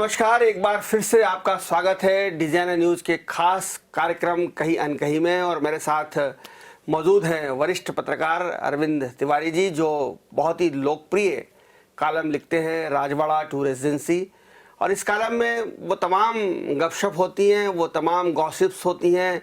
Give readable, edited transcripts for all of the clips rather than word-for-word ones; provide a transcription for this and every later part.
नमस्कार, एक बार फिर से आपका स्वागत है डिजाइनर न्यूज के खास कार्यक्रम कहीं अनकहीं में। और मेरे साथ मौजूद हैं वरिष्ठ पत्रकार अरविंद तिवारी जी, जो बहुत ही लोकप्रिय कॉलम लिखते हैं राजवाड़ा टूरिस्ट एजेंसी। और इस कॉलम में वो तमाम गपशप होती हैं, वो तमाम गॉसिप्स होती हैं,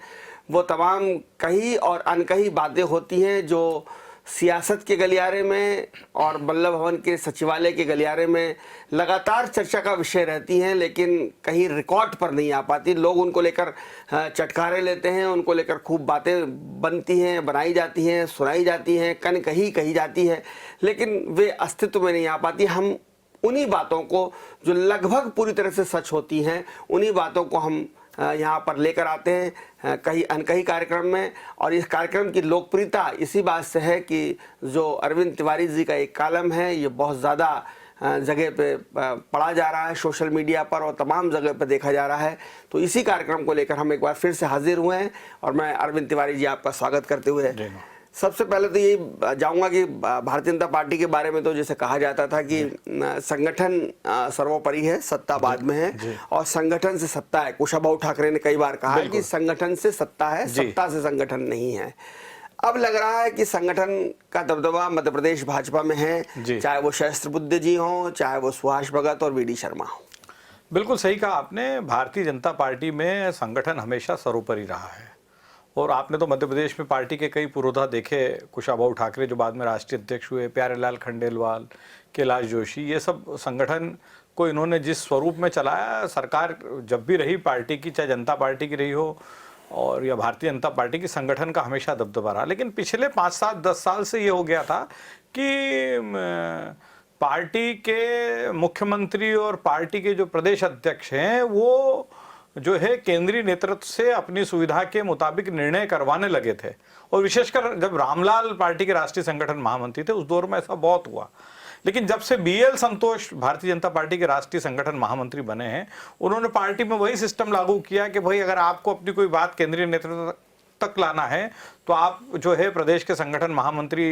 वो तमाम कही और अनकही बातें होती हैं जो सियासत के गलियारे में और बल्लभ भवन के सचिवालय के गलियारे में लगातार चर्चा का विषय रहती हैं, लेकिन कहीं रिकॉर्ड पर नहीं आ पाती। लोग उनको लेकर चटकारे लेते हैं, उनको लेकर खूब बातें बनती हैं, बनाई जाती हैं, सुनाई जाती हैं, कही जाती है, लेकिन वे अस्तित्व में नहीं आ पाती। हम उन्हीं बातों को जो लगभग पूरी तरह से सच होती हैं, उन्हीं बातों को हम यहाँ पर लेकर आते हैं कहीं अनकही कार्यक्रम में। और इस कार्यक्रम की लोकप्रियता इसी बात से है कि जो अरविंद तिवारी जी का एक कॉलम है, ये बहुत ज़्यादा जगह पे पढ़ा जा रहा है सोशल मीडिया पर और तमाम जगह पे देखा जा रहा है। तो इसी कार्यक्रम को लेकर हम एक बार फिर से हाजिर हुए हैं और मैं अरविंद तिवारी जी आपका स्वागत करते हुए सबसे पहले तो यही जाऊंगा कि भारतीय जनता पार्टी के बारे में तो जैसे कहा जाता था कि संगठन सर्वोपरि है, सत्ता बाद में है और संगठन से सत्ता है। कुशाभाऊ ठाकरे ने कई बार कहा है कि संगठन से सत्ता है, सत्ता से संगठन नहीं है। अब लग रहा है कि संगठन का दबदबा मध्य प्रदेश भाजपा में है, चाहे वो सहस्त्रबुद्धे जी हों, चाहे वो सुभाष भगत और वी.डी. शर्मा हो। बिल्कुल सही कहा आपने। भारतीय जनता पार्टी में संगठन हमेशा सर्वोपरि रहा है और आपने तो मध्य प्रदेश में पार्टी के कई पुरोधा देखे, कुशाभाऊ ठाकरे जो बाद में राष्ट्रीय अध्यक्ष हुए, प्यारेलाल खंडेलवाल, कैलाश जोशी, ये सब संगठन को इन्होंने जिस स्वरूप में चलाया, सरकार जब भी रही पार्टी की, चाहे जनता पार्टी की रही हो और या भारतीय जनता पार्टी की, संगठन का हमेशा दबदबा रहा। लेकिन पिछले 5, 7, 10 साल से ये हो गया था कि पार्टी के मुख्यमंत्री और पार्टी के जो प्रदेश अध्यक्ष हैं वो जो है केंद्रीय नेतृत्व से अपनी सुविधा के मुताबिक निर्णय करवाने लगे थे। और विशेषकर जब रामलाल पार्टी के राष्ट्रीय संगठन महामंत्री थे उस दौर में ऐसा बहुत हुआ। लेकिन जब से BL संतोष भारतीय जनता पार्टी के राष्ट्रीय संगठन महामंत्री बने हैं, उन्होंने पार्टी में वही सिस्टम लागू किया कि भाई अगर आपको अपनी कोई बात केंद्रीय नेतृत्व तक लाना है तो आप जो है प्रदेश के संगठन महामंत्री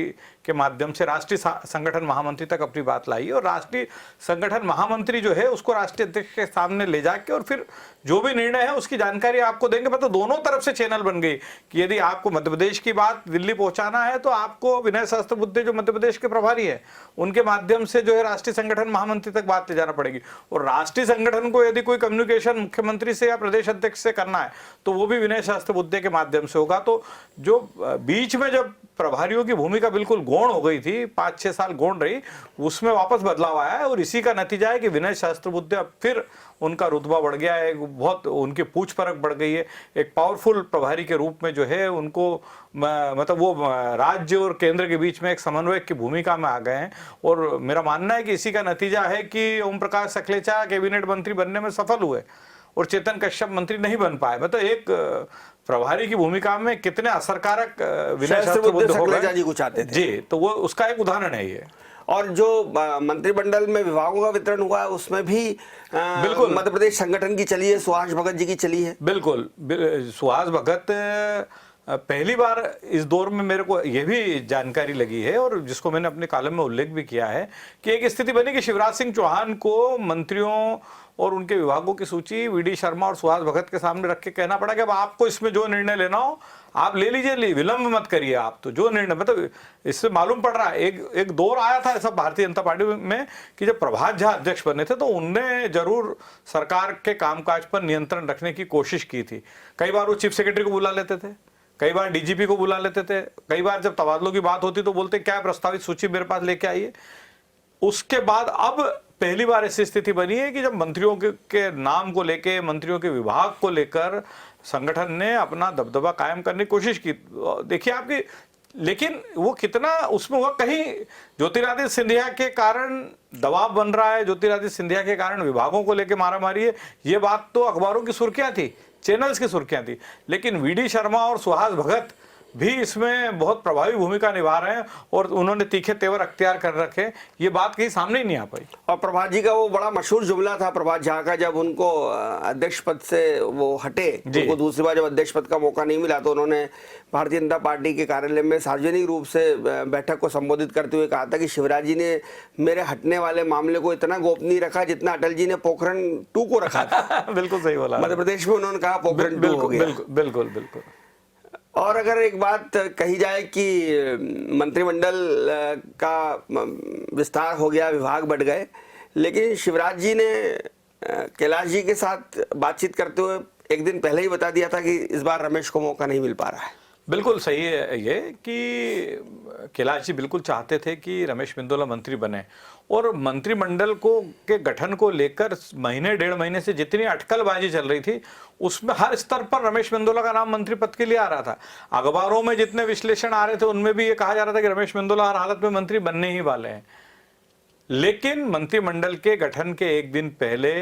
के माध्यम से राष्ट्रीय संगठन महामंत्री तक अपनी बात लाइए और राष्ट्रीय संगठन महामंत्री जो है उसको राष्ट्रीय अध्यक्ष के सामने ले जाके और फिर जो भी निर्णय है उसकी जानकारी आपको देंगे। मतलब दोनों तरफ से चैनल बन गई कि यदि आपको मध्य प्रदेश की बात दिल्ली पहुंचाना है तो आपको विनय सहस्त्रबुद्धे जो मध्य प्रदेश के प्रभारी है उनके माध्यम से जो है राष्ट्रीय संगठन महामंत्री तक बात ले जाना पड़ेगी। और राष्ट्रीय संगठन को यदि कोई कम्युनिकेशन मुख्यमंत्री से या प्रदेश अध्यक्ष से करना है तो वो भी विनय सहस्त्रबुद्धे के माध्यम से होगा। तो जो बीच में जब प्रभारियों की भूमिका बिल्कुल गौण हो गई थी, 5-6 साल गौण रही, उसमें वापस बदलाव आया है और इसी का नतीजा है कि विनय सहस्त्रबुद्धे अब फिर उनका रुतबा बढ़ गया है, बहुत उनकी पूछ परख बढ़ गई है। एक पावरफुल प्रभारी के रूप में जो है उनको मतलब वो राज्य और केंद्र के बीच में एक समन्वयक की भूमिका में आ गए हैं। और मेरा मानना है कि इसी का नतीजा है कि ओम प्रकाश सखलेचा कैबिनेट मंत्री बनने में सफल हुए और चेतन कश्यप मंत्री नहीं बन पाए। मतलब एक प्रभारी की भूमिका में कितने असरकारक विनय सहस्त्रबुद्धे हो गए जी को चाहते थे। जी, तो वो उसका एक उदाहरण है ये। और जो मंत्रिमंडल में विभागों का वितरण हुआ है उसमें भी बिल्कुल मध्य प्रदेश संगठन की चली है, सुभाष भगत जी की चली है। बिल्कुल, सुभाष भगत पहली बार इस दौर में मेरे को यह भी जानकारी लगी है और जिसको मैंने अपने कॉलम में उल्लेख भी किया है कि एक स्थिति बनी कि शिवराज सिंह चौहान को मंत्रियों और उनके विभागों की सूची वी.डी. शर्मा और सुभाष भगत के सामने रख के कहना पड़ा कि अब आपको इसमें जो निर्णय लेना हो आप ले लीजिए, विलंब मत करिए। आप तो जो निर्णय, मतलब इससे मालूम पड़ रहा है एक दौर आया था ऐसा भारतीय जनता पार्टी में कि जब प्रभात झा अध्यक्ष बने थे तो उनने जरूर सरकार के कामकाज पर नियंत्रण रखने की कोशिश की थी। कई बार वो चीफ सेक्रेटरी को बुला लेते थे, कई बार DGP को बुला लेते थे, कई बार जब तबादलों की बात होती तो बोलते क्या प्रस्तावित सूची मेरे पास लेके आइए। उसके बाद अब पहली बार ऐसी स्थिति बनी है कि जब मंत्रियों के नाम को लेके, मंत्रियों के विभाग को लेकर संगठन ने अपना दबदबा कायम करने की कोशिश की। देखिए आपकी, लेकिन वो कितना उसमें हुआ, कहीं ज्योतिरादित्य सिंधिया के कारण दबाव बन रहा है, ज्योतिरादित्य सिंधिया के कारण विभागों को लेकर मारामारी है, ये बात तो अखबारों की सुर्खियां थी, चैनल्स की सुर्खियां थी। लेकिन वी.डी. शर्मा और सुहास भगत भी इसमें बहुत प्रभावी भूमिका निभा रहे हैं और उन्होंने तीखे तेवर अख्तियार कर रखे, ये बात कहीं सामने ही नहीं आ पाई। और प्रभात जी का वो बड़ा मशहूर जुमला था प्रभात झा का, जब उनको अध्यक्ष पद से वो हटे, उनको दूसरी बार जब अध्यक्ष पद का मौका नहीं मिला तो उन्होंने भारतीय जनता पार्टी के कार्यालय में सार्वजनिक रूप से बैठक को संबोधित करते हुए कहा था कि शिवराज जी ने मेरे हटने वाले मामले को इतना गोपनीय रखा जितना अटल जी ने पोखरण 2 को रखा था। बिल्कुल सही बोला। मध्य प्रदेश में उन्होंने कहा पोखरण 2 हो गया। बिल्कुल बिल्कुल। और अगर एक बात कही जाए कि मंत्रिमंडल का विस्तार हो गया, विभाग बढ़ गए, लेकिन शिवराज जी ने कैलाश जी के साथ बातचीत करते हुए एक दिन पहले ही बता दिया था कि इस बार रमेश को मौका नहीं मिल पा रहा है। बिल्कुल सही है ये कि कैलाश जी बिल्कुल चाहते थे कि रमेश मेंदोला मंत्री बने, और मंत्रिमंडल को के गठन को लेकर महीने 1.5 महीने से जितनी अटकलबाजी चल रही थी उसमें हर स्तर पर रमेश मेंदोला का नाम मंत्री पद के लिए आ रहा था। अखबारों में जितने विश्लेषण आ रहे थे उनमें भी ये कहा जा रहा था कि रमेश मेंदोला हर हालत में मंत्री बनने ही वाले हैं। लेकिन मंत्रिमंडल के गठन के एक दिन पहले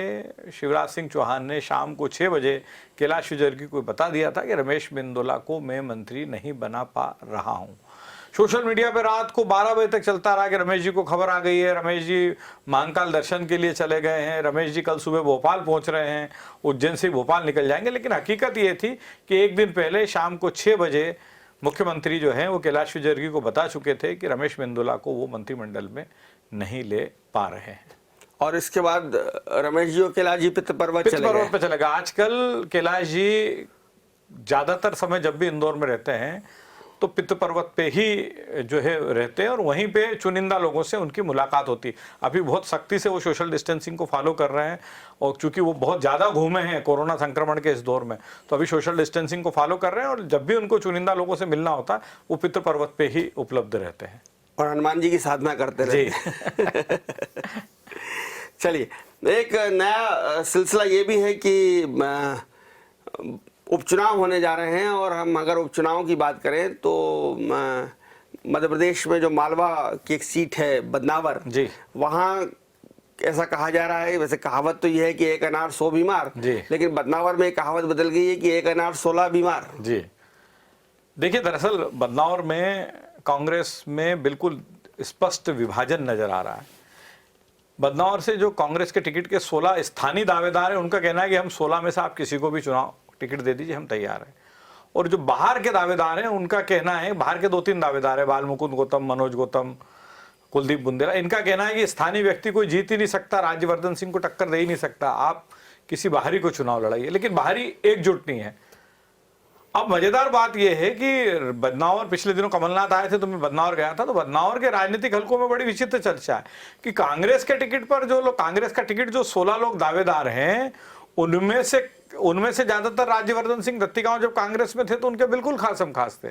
शिवराज सिंह चौहान ने शाम को 6 बजे कैलाश विजयवर्गीय को बता दिया था कि रमेश मेंदोला को मैं मंत्री नहीं बना पा रहा हूं। सोशल मीडिया पर रात को 12 बजे तक चलता रहा कि रमेश जी को खबर आ गई है, रमेश जी महाकाल दर्शन के लिए चले गए हैं, रमेश जी कल सुबह भोपाल पहुंच रहे हैं, उज्जैन से भोपाल निकल जाएंगे। लेकिन हकीकत ये थी कि एक दिन पहले शाम को 6 बजे मुख्यमंत्री जो हैं वो कैलाश विजयवर्गीय को बता चुके थे कि रमेश मेंदोला को वो मंत्रिमंडल में नहीं ले पा रहे हैं। और इसके बाद रमेश जी और कैलाश जी पितृ पर्वत पे चले गए। आजकल कैलाश जी ज्यादातर समय जब भी इंदौर में रहते हैं तो पितृ पर्वत पे ही जो है रहते हैं और वहीं पे चुनिंदा लोगों से उनकी मुलाकात होती है। अभी बहुत सख्ती से वो सोशल डिस्टेंसिंग को फॉलो कर रहे हैं, और चूंकि वो बहुत ज़्यादा घूमे हैं कोरोना संक्रमण के इस दौर में, तो अभी सोशल डिस्टेंसिंग को फॉलो कर रहे हैं, और जब भी उनको चुनिंदा लोगों से मिलना होता है वो पितृ पर्वत पे ही उपलब्ध रहते हैं और हनुमान जी की साधना करते रहते। चलिए, एक नया सिलसिला ये भी है कि उपचुनाव होने जा रहे हैं, और हम अगर उपचुनाव की बात करें तो मध्य प्रदेश में जो मालवा की एक सीट है बदनावर जी, वहाँ ऐसा कहा जा रहा है, वैसे कहावत तो ये है कि 1 अनार 100 बीमार, लेकिन बदनावर में कहावत बदल गई है कि 1 अनार 16 बीमार। जी देखिए, दरअसल बदनावर में कांग्रेस में बिल्कुल स्पष्ट विभाजन नजर आ रहा है। बदनावर से जो कांग्रेस के टिकट के 16 स्थानीय दावेदार हैं, उनका कहना है कि हम 16 में से आप किसी को भी चुनाव टिकट दे दीजिए, हम तैयार हैं। और जो बाहर के दावेदार हैं उनका कहना है, बाहर के 2-3 दावेदार हैं, बालमुकुंद गौतम, मनोज गौतम, कुलदीप बुंदेला, इनका कहना है कि स्थानीय व्यक्ति कोई जीत ही नहीं सकता, राज्यवर्धन सिंह को टक्कर दे ही नहीं सकता, आप किसी बाहरी को चुनाव लड़ाइए। लेकिन बाहरी एकजुट नहीं है। अब मजेदार बात यह है कि बदनावर, पिछले दिनों कमलनाथ आए थे तो मैं बदनावर गया था, तो बदनावर के राजनीतिक हलकों में बड़ी विचित्र चर्चा है कि कांग्रेस के टिकट पर जो लोग, कांग्रेस का टिकट जो 16 लोग दावेदार हैं उनमें से ज्यादातर राज्यवर्धन सिंह दत्तीगांव जब कांग्रेस में थे तो उनके बिल्कुल खासम खास थे।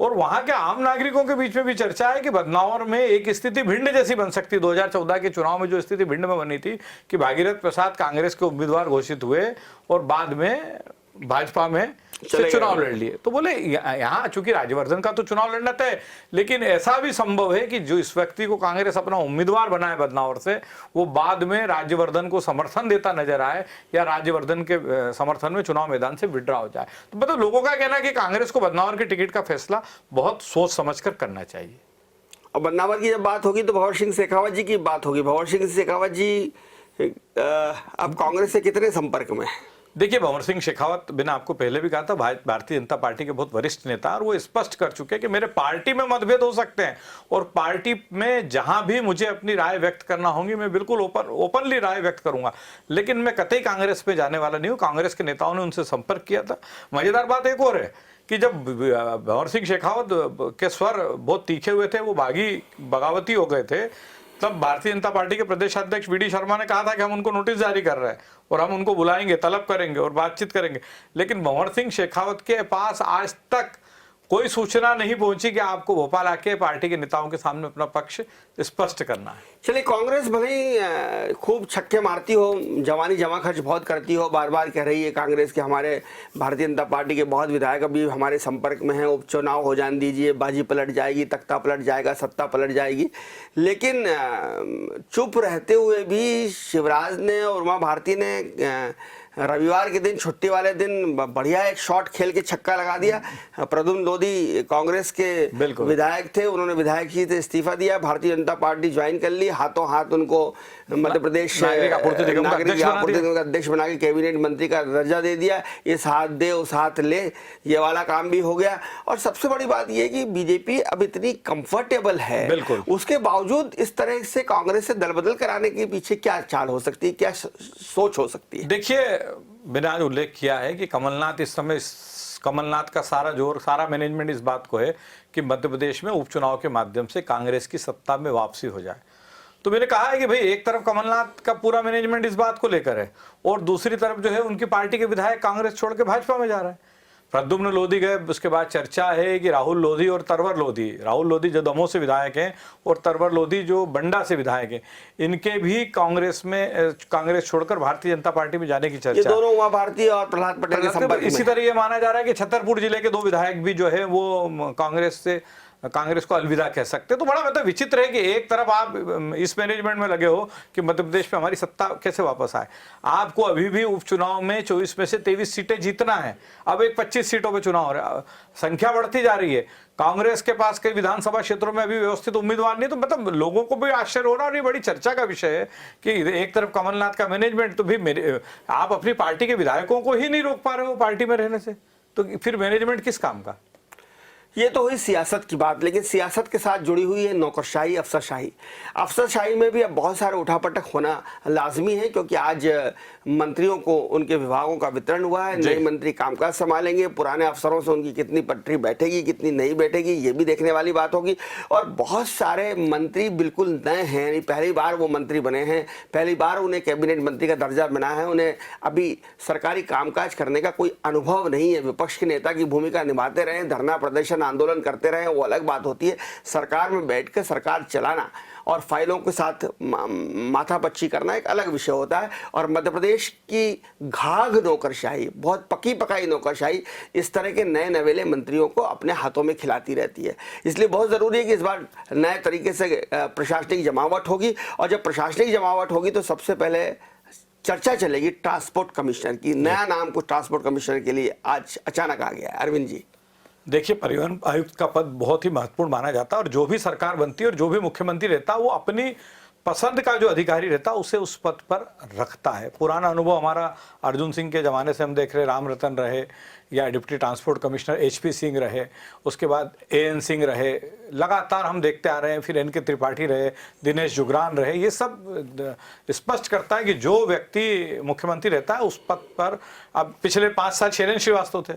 और वहां के आम नागरिकों के बीच में भी चर्चा है कि बदनावर में एक स्थिति भिंड जैसी बन सकती है। 2014 के चुनाव में जो स्थिति भिंड में बनी थी कि भागीरथ प्रसाद कांग्रेस के उम्मीदवार घोषित हुए और बाद में भाजपा में से चुनाव लड़ लिए। तो बोले यहाँ चूंकि राज्यवर्धन का तो चुनाव लड़ना तय, लेकिन ऐसा भी संभव है कि जो इस व्यक्ति को कांग्रेस अपना उम्मीदवार बनाए बदनावर से, वो बाद में राज्यवर्धन को समर्थन देता नजर आए या राज्यवर्धन के समर्थन में चुनाव मैदान से विड्रॉ हो जाए। तो मतलब लोगों का कहना है कि कांग्रेस को बदनावर के टिकट का फैसला बहुत सोच समझ कर करना चाहिए। और बदनावर की जब बात होगी तो भंवर सिंह शेखावत जी की बात होगी। भंवर सिंह शेखावत जी अब कांग्रेस से कितने संपर्क में है? देखिए, भंवर सिंह शेखावत, मैंने आपको पहले भी कहा था, भारतीय जनता पार्टी के बहुत वरिष्ठ नेता, और वो स्पष्ट कर चुके हैं कि मेरे पार्टी में मतभेद हो सकते हैं और पार्टी में जहां भी मुझे अपनी राय व्यक्त करना होगी मैं बिल्कुल ओपनली राय व्यक्त करूंगा, लेकिन मैं कतई कांग्रेस में जाने वाला नहीं हूं। कांग्रेस के नेताओं ने उनसे संपर्क किया था। मजेदार बात एक और है कि जब भंवर सिंह शेखावत के स्वर बहुत तीखे हुए थे, वो बगावती हो गए थे, तब भारतीय जनता पार्टी के प्रदेश अध्यक्ष वी डी शर्मा ने कहा था कि हम उनको नोटिस जारी कर रहे हैं और हम उनको बुलाएंगे, तलब करेंगे और बातचीत करेंगे। लेकिन भंवर सिंह शेखावत के पास आज तक कोई सूचना नहीं पहुंची कि आपको भोपाल आके पार्टी के नेताओं के सामने अपना पक्ष स्पष्ट करना है। चलिए, कांग्रेस भले ही खूब छक्के मारती हो, जवानी जमा खर्च बहुत करती हो, बार बार कह रही है कांग्रेस के हमारे भारतीय जनता पार्टी के बहुत विधायक अभी हमारे संपर्क में हैं, उपचुनाव हो जाने दीजिए, बाजी पलट जाएगी, तख्ता पलट जाएगा, सत्ता पलट जाएगी। लेकिन चुप रहते हुए भी शिवराज ने और उमा भारती ने रविवार के दिन, छुट्टी वाले दिन बढ़िया एक शॉट खेल के छक्का लगा दिया। प्रद्युम्न लोधी कांग्रेस के विधायक थे, उन्होंने विधायक ही से इस्तीफा दिया, भारतीय जनता पार्टी ज्वाइन कर ली, हाथों हाथ उनको मध्य प्रदेश नागरिक आपूर्ति निगम का अध्यक्ष बना के कैबिनेट मंत्री का दर्जा दे दिया। इस हाथ दे उस हाथ ले, ये वाला काम भी हो गया। और सबसे बड़ी बात यह कि बीजेपी अब इतनी कंफर्टेबल है, उसके बावजूद इस तरह से कांग्रेस से दल बदल कराने के पीछे क्या चाल हो सकती है, क्या सोच हो सकती है? देखिए, मैंने आज उल्लेख किया है कि कमलनाथ इस समय, कमलनाथ का सारा जोर, सारा मैनेजमेंट इस बात को है कि मध्य प्रदेश में उपचुनाव के माध्यम से कांग्रेस की सत्ता में वापसी हो जाए। तो मैंने कहा है कि भाई एक तरफ कमलनाथ का पूरा मैनेजमेंट इस बात को लेकर है और दूसरी तरफ जो है उनकी पार्टी के विधायक कांग्रेस छोड़ के भाजपा में जा रहे हैं। प्रद्युम्न लोधी गए, उसके बाद चर्चा है कि राहुल लोधी और तरवर लोधी, राहुल लोधी जो दमोह से विधायक हैं और तरवर लोधी जो बंडा से विधायक हैं, इनके भी कांग्रेस में, कांग्रेस छोड़कर भारतीय जनता पार्टी में जाने की चर्चा। ये दोनों उमा भारती और प्रहलाद पटेल के संपर्क में। इसी तरह ये माना जा रहा है कि छतरपुर जिले के 2 विधायक भी जो है वो कांग्रेस को अलविदा कह सकते। तो बड़ा मतलब विचित्र है कि एक तरफ आप इस मैनेजमेंट में लगे हो कि मध्य प्रदेश में हमारी सत्ता कैसे वापस आए। आपको अभी भी उपचुनाव में 24 में से 23 सीटें जीतना है। अब एक 25 सीटों पे चुनाव हो रहा है, संख्या बढ़ती जा रही है। कांग्रेस के पास कई विधानसभा क्षेत्रों में अभी व्यवस्थित उम्मीदवार नहीं, तो मतलब लोगों को भी आश्चर्य हो रहा है और ये बड़ी चर्चा का विषय है कि एक तरफ कमलनाथ का मैनेजमेंट, तो भी आप अपनी पार्टी के विधायकों को ही नहीं रोक पा रहे हो पार्टी में रहने से, तो फिर मैनेजमेंट किस काम का? ये तो हुई सियासत की बात, लेकिन सियासत के साथ जुड़ी हुई है नौकरशाही, अफसरशाही। अफसरशाही में भी अब बहुत सारे उठापटक होना लाजमी है, क्योंकि आज मंत्रियों को उनके विभागों का वितरण हुआ है, नए मंत्री कामकाज संभालेंगे, पुराने अफसरों से उनकी कितनी पटरी बैठेगी, कितनी नहीं बैठेगी, ये भी देखने वाली बात होगी। और बहुत सारे मंत्री बिल्कुल नए हैं, यानी पहली बार वो मंत्री बने हैं, पहली बार उन्हें कैबिनेट मंत्री का दर्जा मिला है, उन्हें अभी सरकारी कामकाज करने का कोई अनुभव नहीं है। विपक्ष के नेता की भूमिका निभाते रहे, धरना प्रदर्शन आंदोलन करते रहे, वो अलग बात होती है। सरकार में बैठकर सरकार चलाना और फाइलों के साथ माथापच्ची करना एक अलग विषय होता है। और मध्य प्रदेश की घाघ नौकरशाही, बहुत पकी पकाई नौकरशाही, इस तरह के नए नवेले मंत्रियों को अपने हाथों में खिलाती रहती है। इसलिए बहुत ज़रूरी है कि इस बार नए तरीके से प्रशासनिक जमावट होगी, और जब प्रशासनिक जमावट होगी तो सबसे पहले चर्चा चलेगी ट्रांसपोर्ट कमिश्नर की। नया नाम कुछ ट्रांसपोर्ट कमिश्नर के लिए आज अचानक आ गया है। अरविंद जी, देखिए, परिवहन आयुक्त का पद बहुत ही महत्वपूर्ण माना जाता है और जो भी सरकार बनती है और जो भी मुख्यमंत्री रहता है वो अपनी पसंद का जो अधिकारी रहता है उसे उस पद पर रखता है। पुराना अनुभव हमारा अर्जुन सिंह के ज़माने से हम देख रहे, राम रतन रहे या deputy transport commissioner HP Singh रहे, उसके बाद AN सिंह रहे, लगातार हम देखते आ रहे हैं, फिर NK त्रिपाठी रहे, दिनेश जुगरान रहे। ये सब स्पष्ट करता है कि जो व्यक्ति मुख्यमंत्री रहता है उस पद पर, अब पिछले 5 साल शैलेंद्र श्रीवास्तव थे,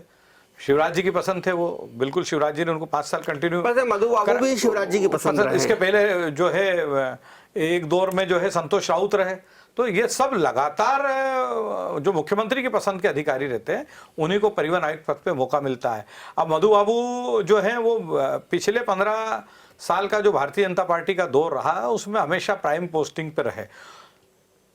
शिवराज जी की पसंद थे, वो बिल्कुल शिवराज जी ने उनको 5 साल कंटिन्यू। मधु बाबू भी शिवराज जी की पसंद रहे। इसके पहले जो है एक दौर में जो है संतोष राउत रहे। तो ये सब लगातार जो मुख्यमंत्री की पसंद के अधिकारी रहते हैं उन्हीं को परिवहन आयुक्त पद पे मौका मिलता है। अब मधु बाबू जो है वो पिछले 15 साल का जो भारतीय जनता पार्टी का दौर रहा उसमें हमेशा प्राइम पोस्टिंग पे रहे,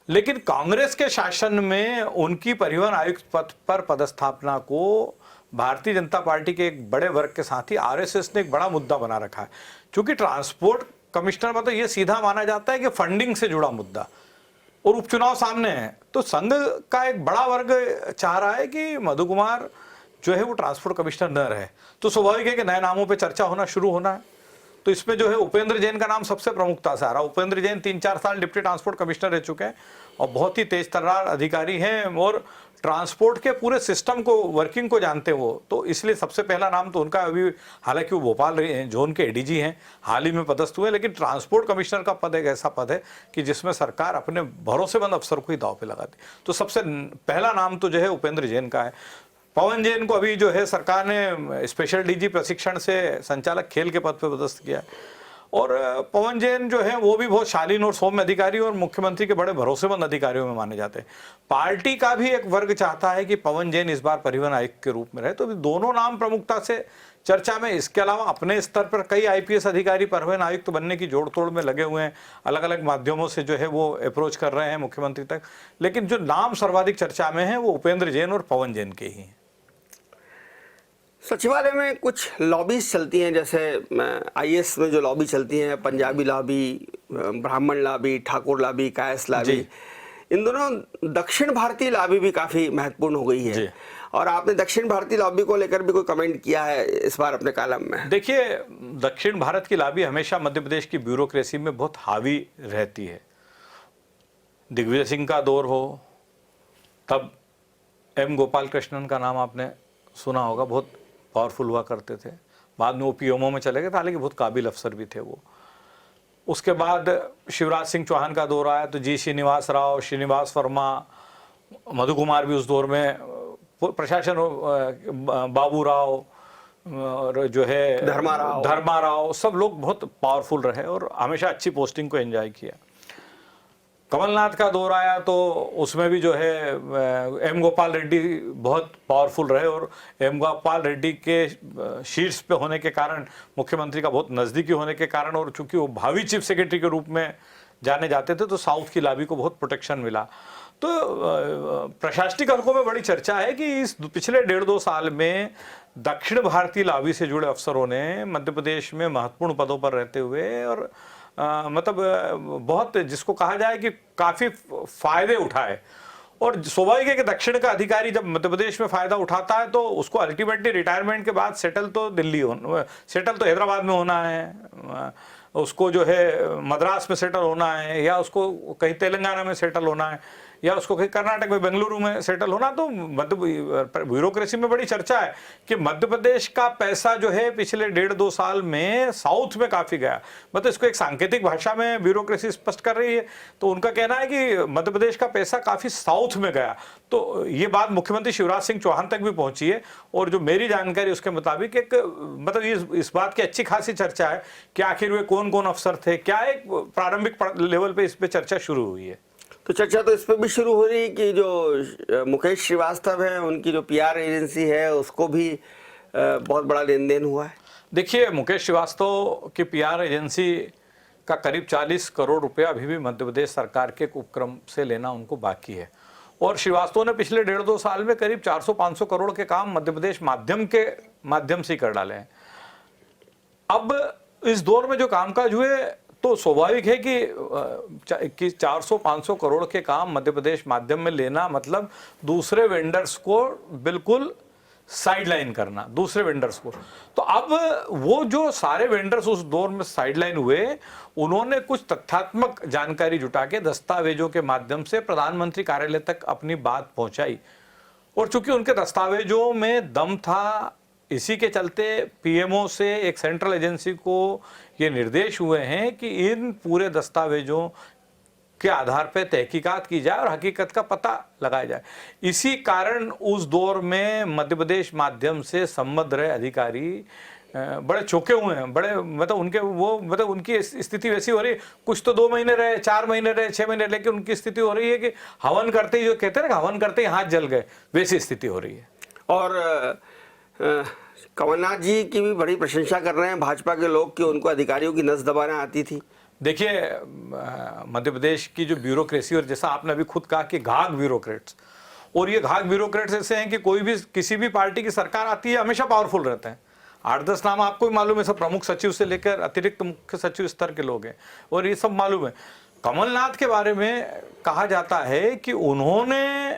लेकिन कांग्रेस के शासन में उनकी परिवहन आयुक्त पद पर पदस्थापना को भारतीय जनता पार्टी के एक बड़े वर्ग के साथ ही RSS ने एक बड़ा मुद्दा बना रखा है। क्योंकि ट्रांसपोर्ट कमिश्नर में तो ये सीधा माना जाता है कि फंडिंग से जुड़ा मुद्दा, और उपचुनाव सामने है, तो संघ का एक बड़ा वर्ग चाह रहा है कि मधु कुमार जो है वो ट्रांसपोर्ट कमिश्नर न रहे। तो स्वाभाविक है कि नए नामों पे चर्चा होना शुरू होना है। तो इसमें जो है उपेंद्र जैन का नाम सबसे प्रमुखता से आ रहा है। उपेंद्र जैन 3-4 साल डिप्टी ट्रांसपोर्ट कमिश्नर रह चुके हैं और बहुत ही तेज तर्रार अधिकारी हैं और ट्रांसपोर्ट के पूरे सिस्टम को, वर्किंग को जानते हो, तो इसलिए सबसे पहला नाम तो उनका अभी, हालांकि वो भोपाल जोन के ADG हैं, हाल ही में पदस्थ हुए, लेकिन ट्रांसपोर्ट कमिश्नर का पद एक ऐसा पद है कि जिसमें सरकार अपने भरोसेमंद अफसर को ही दांव पे लगाती। तो सबसे पहला नाम तो जो है उपेंद्र जैन का है। पवन जैन को अभी जो है सरकार ने स्पेशल DG प्रशिक्षण से संचालक खेल के पद पे पदस्थ किया है। और पवन जैन जो है वो भी बहुत शालीन और सौम्य अधिकारी और मुख्यमंत्री के बड़े भरोसेमंद अधिकारियों में माने जाते हैं। पार्टी का भी एक वर्ग चाहता है कि पवन जैन इस बार परिवहन आयुक्त के रूप में रहे, तो दोनों नाम प्रमुखता से चर्चा में। इसके अलावा अपने स्तर पर कई IPS अधिकारी परिवहन आयुक्त बनने की जोड़ तोड़ में लगे हुए हैं, अलग अलग माध्यमों से जो है वो अप्रोच कर रहे हैं मुख्यमंत्री तक, लेकिन जो नाम सर्वाधिक चर्चा में है वो उपेंद्र जैन और पवन जैन के ही हैं। सचिवालय में कुछ लॉबीज चलती हैं, जैसे IAS में जो लॉबी चलती हैं, पंजाबी लॉबी, ब्राह्मण लॉबी, ठाकुर लॉबी, कायस लॉबी, इन दोनों दक्षिण भारतीय लॉबी भी काफी महत्वपूर्ण हो गई जी। है, और आपने दक्षिण भारतीय लॉबी को लेकर भी कोई कमेंट किया है इस बार अपने कॉलम में? देखिए, दक्षिण भारत की लॉबी हमेशा मध्य प्रदेश की ब्यूरोक्रेसी में बहुत हावी रहती है। दिग्विजय सिंह का दौर हो, तब एम गोपाल कृष्णन का नाम आपने सुना होगा, बहुत पावरफुल हुआ करते थे। बाद में वो पीएमओ में चले गए, हालांकि बहुत काबिल अफसर भी थे वो। उसके बाद शिवराज सिंह चौहान का दौर आया तो जी श्रीनिवास राव, श्रीनिवास वर्मा, मधु कुमार भी उस दौर में, प्रशासन बाबू राव और जो है धर्मा राव, सब लोग बहुत पावरफुल रहे और हमेशा अच्छी पोस्टिंग को एंजॉय किया। कमलनाथ का दौर आया तो उसमें भी जो है एम गोपाल रेड्डी बहुत पावरफुल रहे, और एम गोपाल रेड्डी के शीर्ष पे होने के कारण, मुख्यमंत्री का बहुत नज़दीकी होने के कारण, और चूंकि वो भावी चीफ सेक्रेटरी के रूप में जाने जाते थे, तो साउथ की लॉबी को बहुत प्रोटेक्शन मिला। तो प्रशासनिक हलकों में बड़ी चर्चा है कि इस पिछले 1.5-2 साल में दक्षिण भारतीय लॉबी से जुड़े अफसरों ने मध्य प्रदेश में महत्वपूर्ण पदों पर रहते हुए और मतलब बहुत, जिसको कहा जाए कि काफ़ी फायदे उठाए। और स्वाभाविक है कि दक्षिण का अधिकारी जब मध्य प्रदेश में फायदा उठाता है तो उसको अल्टीमेटली रिटायरमेंट के बाद सेटल तो हैदराबाद में होना है, उसको जो है मद्रास में सेटल होना है, या उसको कहीं तेलंगाना में सेटल होना है, या उसको कहीं कर्नाटक में बेंगलुरु में सेटल होना। तो मध्य ब्यूरोक्रेसी में बड़ी चर्चा है कि मध्य प्रदेश का पैसा जो है पिछले 1.5-2 साल में साउथ में काफ़ी गया। मतलब इसको एक सांकेतिक भाषा में ब्यूरोक्रेसी स्पष्ट कर रही है, तो उनका कहना है कि मध्य प्रदेश का पैसा काफ़ी साउथ में गया। तो ये बात मुख्यमंत्री शिवराज सिंह चौहान तक भी पहुंची है, और जो मेरी जानकारी उसके मुताबिक एक मतलब इस बात की अच्छी खासी चर्चा है कि आखिर वे कौन कौन अफसर थे, क्या एक प्रारंभिक लेवल पे इस पे चर्चा शुरू हुई है। तो चर्चा तो इस पर भी शुरू हो रही है कि जो मुकेश श्रीवास्तव है, उनकी जो पीआर एजेंसी है, उसको भी बहुत बड़ा लेन देन हुआ है। देखिए, मुकेश श्रीवास्तव की पीआर एजेंसी का करीब 40 करोड़ रुपया अभी भी मध्य प्रदेश सरकार के उपक्रम से लेना उनको बाकी है, और श्रीवास्तव ने पिछले 1.5-2 साल में करीब 400-500 करोड़ के काम मध्य प्रदेश माध्यम से कर डाले हैं। अब इस दौर में जो कामकाज हुए तो स्वाभाविक है कि 400-500 करोड़ के काम मध्य प्रदेश माध्यम में लेना मतलब दूसरे वेंडर्स को बिल्कुल साइडलाइन करना, दूसरे वेंडर्स को। तो अब वो जो सारे वेंडर्स उस दौर में साइडलाइन हुए, उन्होंने कुछ तथ्यात्मक जानकारी जुटा के दस्तावेजों के माध्यम से प्रधानमंत्री कार्यालय तक अपनी बात पहुंचाई, और चूंकि उनके दस्तावेजों में दम था, इसी के चलते पीएमओ से एक सेंट्रल एजेंसी को ये निर्देश हुए हैं कि इन पूरे दस्तावेजों के आधार पर तहकीकात की जाए और हकीकत का पता लगाया जाए। इसी कारण उस दौर में मध्य प्रदेश माध्यम से संबद्ध रहे अधिकारी बड़े चौंके हुए हैं, बड़े मतलब उनकी स्थिति वैसी हो रही है, कुछ तो 2 महीने रहे, 4 महीने रहे, 6 महीने, लेकिन उनकी स्थिति हो रही है कि हवन करते ही, जो कहते हैं ना हवन करते ही हाथ जल गए, वैसी स्थिति हो रही है। और कमलनाथ जी की भी बड़ी प्रशंसा कर रहे हैं भाजपा के लोग कि उनको अधिकारियों की नस दबाना आती थी। देखिए, मध्य प्रदेश की जो ब्यूरोक्रेसी, और जैसा आपने अभी खुद कहा कि घाघ ब्यूरोक्रेट्स, और ये घाघ ब्यूरोक्रेट्स ऐसे हैं कि कोई भी किसी भी पार्टी की सरकार आती है हमेशा पावरफुल रहते हैं। 8-10 नाम आपको भी मालूम है, सब प्रमुख सचिव से लेकर अतिरिक्त मुख्य सचिव स्तर के लोग हैं, और ये सब मालूम है। कमलनाथ के बारे में कहा जाता है कि उन्होंने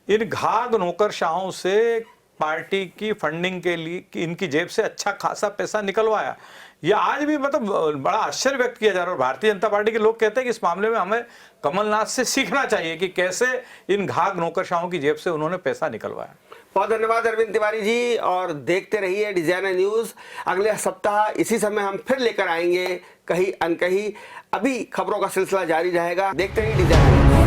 इन घाघ नौकरशाहों से पार्टी की फंडिंग के लिए कि इनकी जेब से अच्छा खासा पैसा निकलवाया। ये आज भी मतलब बड़ा आश्चर्य व्यक्त किया जा रहा है। भारतीय जनता पार्टी के लोग कहते हैं कि इस मामले में हमें कमलनाथ से सीखना चाहिए कि कैसे इन घाघ नौकरशाहों की जेब से उन्होंने पैसा निकलवाया। बहुत धन्यवाद अरविंद तिवारी जी, और देखते रहिए डिजाइनर न्यूज। अगले सप्ताह इसी समय हम फिर लेकर आएंगे कहीं अनकहीं। अभी खबरों का सिलसिला जारी रहेगा, देखते रहिए डिजाइनर न्यूज।